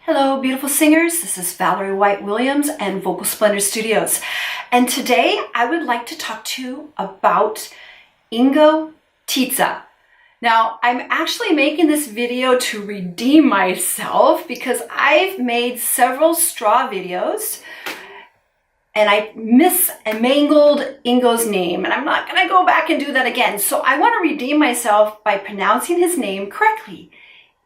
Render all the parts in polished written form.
Hello, beautiful singers. This is Valerie White Williams and Vocal Splendor Studios. And today I would like to talk to you about Ingo Titze. Now, I'm actually making this video to redeem myself because I've made several straw videos and I mangled Ingo's name, and I'm not gonna go back and do that again. So I wanna redeem myself by pronouncing his name correctly,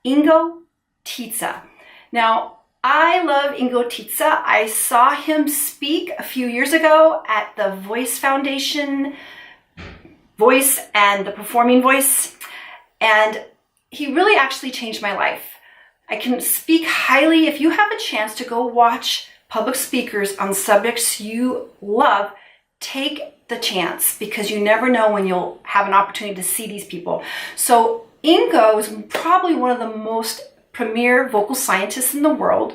Ingo Titze. Now, I love Ingo Titze. I saw him speak a few years ago at the Voice Foundation, Voice and the Performing Voice, and he really actually changed my life. I can speak highly. If you have a chance to go watch public speakers on subjects you love, take the chance because you never know when you'll have an opportunity to see these people. So Ingo is probably one of the most premier vocal scientists in the world,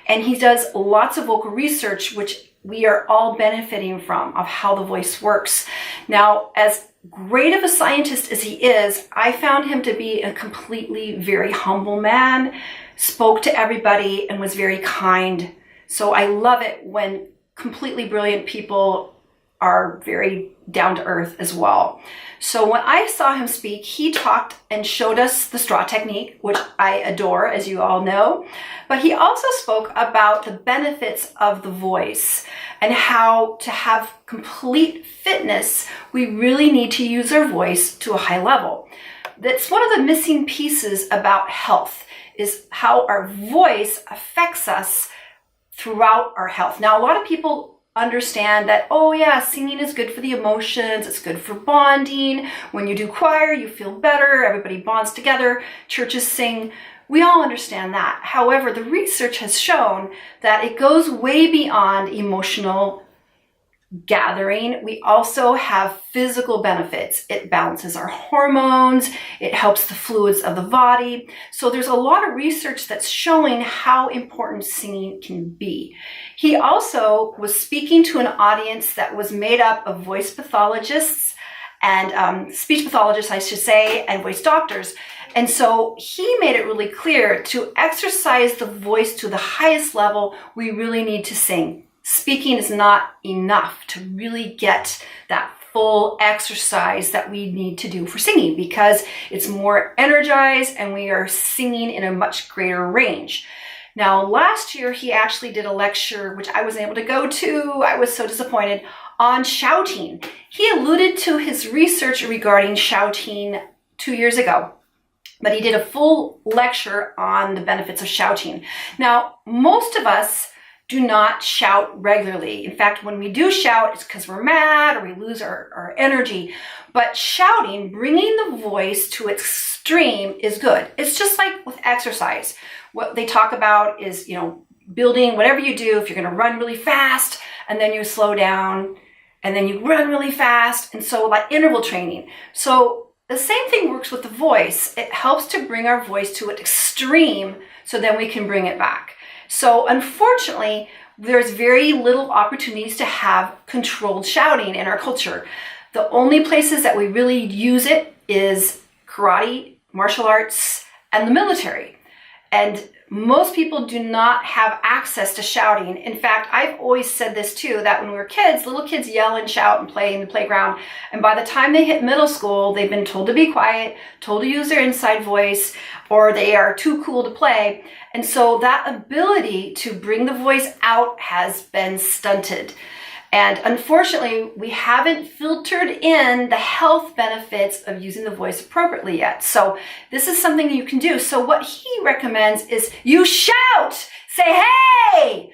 and he does lots of vocal research which we are all benefiting from, of how the voice works. Now, as great of a scientist as he is, I found him to be a completely very humble man, spoke to everybody and was very kind. So I love it when completely brilliant people are very down to earth as well. So when I saw him speak, he talked and showed us the straw technique, which I adore, as you all know. But he also spoke about the benefits of the voice and how to have complete fitness, we really need to use our voice to a high level. That's one of the missing pieces about health, is how our voice affects us throughout our health. Now, a lot of people understand that, oh yeah, singing is good for the emotions, it's good for bonding. When you do choir, you feel better, everybody bonds together, churches sing. We all understand that. However, the research has shown that it goes way beyond emotional gathering. We also have physical benefits. It balances our hormones, it helps the fluids of the body. So there's a lot of research that's showing how important singing can be. He also was speaking to an audience that was made up of voice pathologists and speech pathologists, I should say, and voice doctors. And so he made it really clear to exercise the voice to the highest level, we really need to sing. Speaking is not enough to really get that full exercise that we need to do for singing, because it's more energized and we are singing in a much greater range. Now, last year, he actually did a lecture, which I wasn't able to go to. I was so disappointed, on shouting. He alluded to his research regarding shouting 2 years ago, but he did a full lecture on the benefits of shouting. Now, most of us do not shout regularly. In fact, when we do shout, it's because we're mad or we lose our energy. But shouting, bringing the voice to its extreme, is good. It's just like with exercise. What they talk about is, building whatever you do. If you're going to run really fast and then you slow down and then you run really fast. And so like interval training. So the same thing works with the voice. It helps to bring our voice to an extreme so then we can bring it back. So unfortunately, there's very little opportunities to have controlled shouting in our culture. The only places that we really use it is karate, martial arts, and the military. And most people do not have access to shouting. In fact, I've always said this too, that when we were kids, little kids yell and shout and play in the playground. And by the time they hit middle school, they've been told to be quiet, told to use their inside voice, or they are too cool to play. And so that ability to bring the voice out has been stunted. And unfortunately, we haven't filtered in the health benefits of using the voice appropriately yet. So this is something you can do. So what he recommends is you shout, say, hey!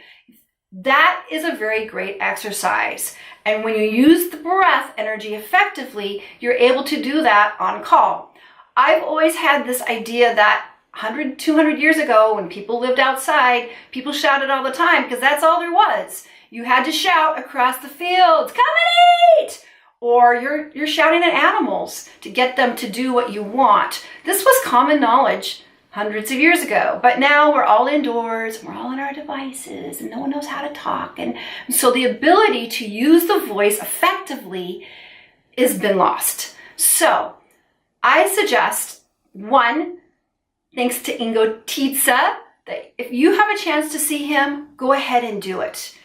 That is a very great exercise. And when you use the breath energy effectively, you're able to do that on call. I've always had this idea that 100, 200 years ago, when people lived outside, people shouted all the time because that's all there was. You had to shout across the fields, come and eat! Or you're shouting at animals to get them to do what you want. This was common knowledge hundreds of years ago. But now we're all indoors, we're all on our devices, and no one knows how to talk. And so the ability to use the voice effectively has been lost. So I suggest, one, thanks to Ingo Titze, that if you have a chance to see him, go ahead and do it.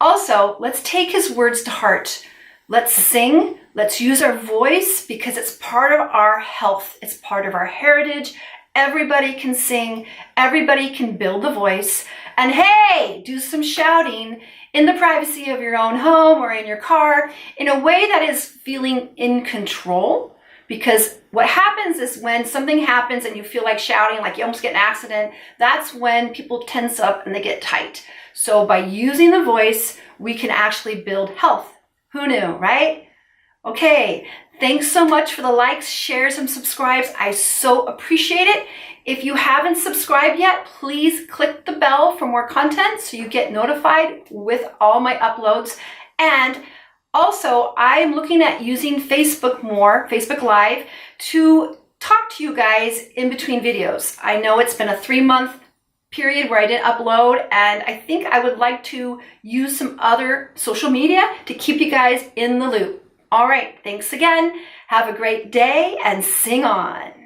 Also, let's take his words to heart. Let's sing. Let's use our voice because it's part of our health. It's part of our heritage. Everybody can sing. Everybody can build the voice. And hey, do some shouting in the privacy of your own home or in your car in a way that is feeling in control. Because what happens is when something happens and you feel like shouting, like you almost get an accident, that's when people tense up and they get tight. So by using the voice, we can actually build health. Who knew, right? Okay, thanks so much for the likes, shares, and subscribes. I so appreciate it. If you haven't subscribed yet, please click the bell for more content so you get notified with all my uploads. And also, I'm looking at using Facebook more, Facebook Live, to talk to you guys in between videos. I know it's been a 3-month period where I didn't upload, and I think I would like to use some other social media to keep you guys in the loop. All right, thanks again. Have a great day and sing on.